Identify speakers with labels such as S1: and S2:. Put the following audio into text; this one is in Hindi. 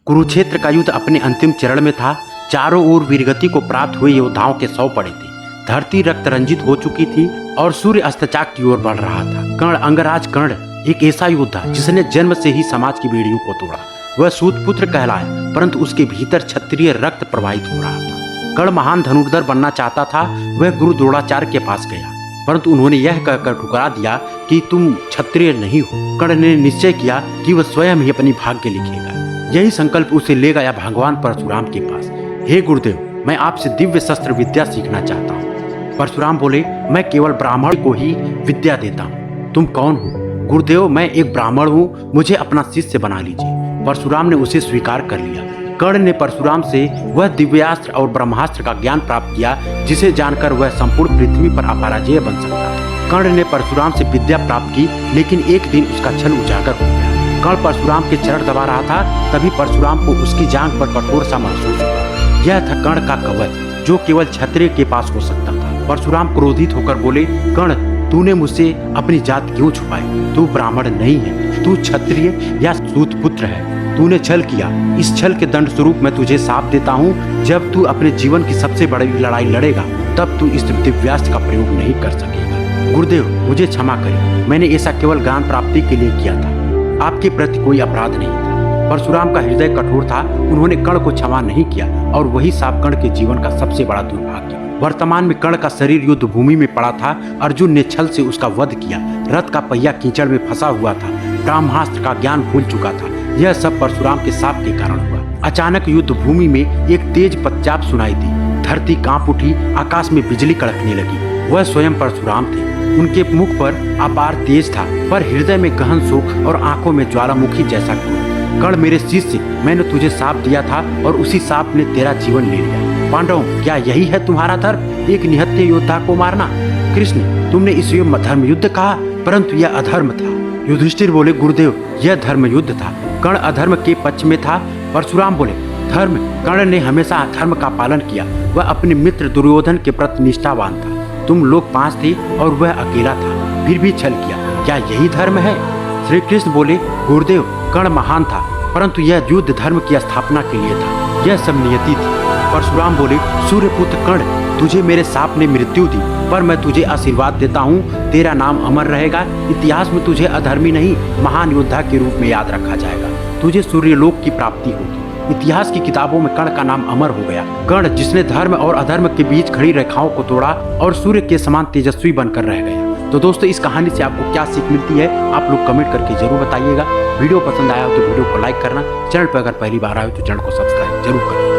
S1: कुरुक्षेत्र का युद्ध अपने अंतिम चरण में था। चारों ओर वीरगति को प्राप्त हुए योद्धाओं के 100 पड़े थे। धरती रक्त रंजित हो चुकी थी और सूर्य अस्ताचल की ओर बढ़ रहा था। कर्ण, अंगराज कर्ण, एक ऐसा योद्धा जिसने जन्म से ही समाज की बेड़ियों को तोड़ा। वह सूतपुत्र कहलाया, परंतु उसके भीतर क्षत्रिय रक्त प्रवाहित हो रहा था। कर्ण महान धनुर्धर बनना चाहता था। वह गुरु द्रोणाचार्य के पास गया, परंतु उन्होंने यह कहकर ठुकरा दिया कि तुम क्षत्रिय नहीं हो। कर्ण ने निश्चय किया कि वह स्वयं ही अपनी भाग्य लिखेगा। यही संकल्प उसे ले गया भगवान परशुराम के पास। हे गुरुदेव, मैं आपसे दिव्य शस्त्र विद्या सीखना चाहता हूँ। परशुराम बोले, मैं केवल ब्राह्मण को ही विद्या देता हूँ। तुम कौन हो? गुरुदेव, मैं एक ब्राह्मण हूँ, मुझे अपना शिष्य बना लीजिए। परशुराम ने उसे स्वीकार कर लिया। कर्ण ने परशुराम से वह दिव्यास्त्र और ब्रह्मास्त्र का ज्ञान प्राप्त किया जिसे जानकर वह संपूर्ण पृथ्वी पर अपराजेय बन सकता था। कर्ण ने परशुराम से विद्या प्राप्त की, लेकिन एक दिन उसका छल उजागर हो गया। कर्ण परशुराम के चरण दबा रहा था, तभी परशुराम को उसकी जांघ पर कठोर सा महसूस हुआ। यह था कर्ण का कवच, जो केवल क्षत्रिय के पास हो सकता था। परशुराम क्रोधित होकर बोले, कर्ण, तूने मुझसे अपनी जात क्यों छुपाई? तू ब्राह्मण नहीं है, तू क्षत्रिय या सूतपुत्र है। तूने छल किया। इस छल के दंड स्वरूप मैं तुझे शाप देता हूँ। जब तू अपने जीवन की सबसे बड़ी लड़ाई लड़ेगा, तब तू इस दिव्यास्त्र का प्रयोग नहीं कर सकेगा। गुरुदेव, मुझे क्षमा करें, मैंने ऐसा केवल ज्ञान प्राप्ति के लिए किया था। आपके प्रति कोई अपराध नहीं था। परशुराम का हृदय कठोर था। उन्होंने कर्ण को क्षमा नहीं किया और वही शाप कर्ण के जीवन का सबसे बड़ा दुर्भाग्य। वर्तमान में कर्ण का शरीर युद्ध भूमि में पड़ा था। अर्जुन ने छल से उसका वध किया। रथ का पहिया कीचड़ में फंसा हुआ था। ब्रह्मास्त्र का ज्ञान भूल चुका था। यह सब परशुराम के शाप के कारण हुआ। अचानक युद्ध भूमि में एक तेज पदचाप सुनाई दी। धरती कांप उठी, आकाश में बिजली कड़कने लगी। वह स्वयं परशुराम थे। उनके मुख पर अपार तेज था, पर हृदय में गहन शोक और आंखों में ज्वालामुखी जैसा क्रोध। कर्ण, मेरे शिष्य, मैंने तुझे शाप दिया था और उसी शाप ने तेरा जीवन ले लिया। पांडवों, क्या यही है तुम्हारा धर्म, एक निहत्थे योद्धा को मारना? कृष्ण, तुमने इसे धर्म युद्ध कहा, परंतु यह अधर्म था। युधिष्ठिर बोले, गुरुदेव, यह धर्म युद्ध था। कर्ण अधर्म के पक्ष में था। परशुराम बोले, धर्म? कर्ण ने हमेशा धर्म का पालन किया। वह अपने मित्र दुर्योधन के प्रति निष्ठावान था। तुम लोग 5 थे और वह अकेला था, फिर भी छल किया। क्या यही धर्म है? श्री कृष्ण बोले, गुरुदेव, कर्ण महान था, परंतु यह युद्ध धर्म की स्थापना के लिए था। यह सब नियति थी। परशुराम बोले, सूर्यपुत्र कर्ण, तुझे मेरे शाप ने मृत्यु दी, पर मैं तुझे आशीर्वाद देता हूँ। तेरा नाम अमर रहेगा। इतिहास में तुझे अधर्मी नहीं, महान योद्धा के रूप में याद रखा जाएगा। तुझे सूर्यलोक की प्राप्ति होगी। इतिहास की किताबों में कर्ण का नाम अमर हो गया। कर्ण, जिसने धर्म और अधर्म के बीच खड़ी रेखाओं को तोड़ा और सूर्य के समान तेजस्वी बनकर रह गया। तो दोस्तों, इस कहानी से आपको क्या सीख मिलती है, आप लोग कमेंट करके जरूर बताइएगा। वीडियो पसंद आया हो तो वीडियो को लाइक करना, चैनल पर अगर पहली बार आए तो चैनल को सब्सक्राइब जरूर करना।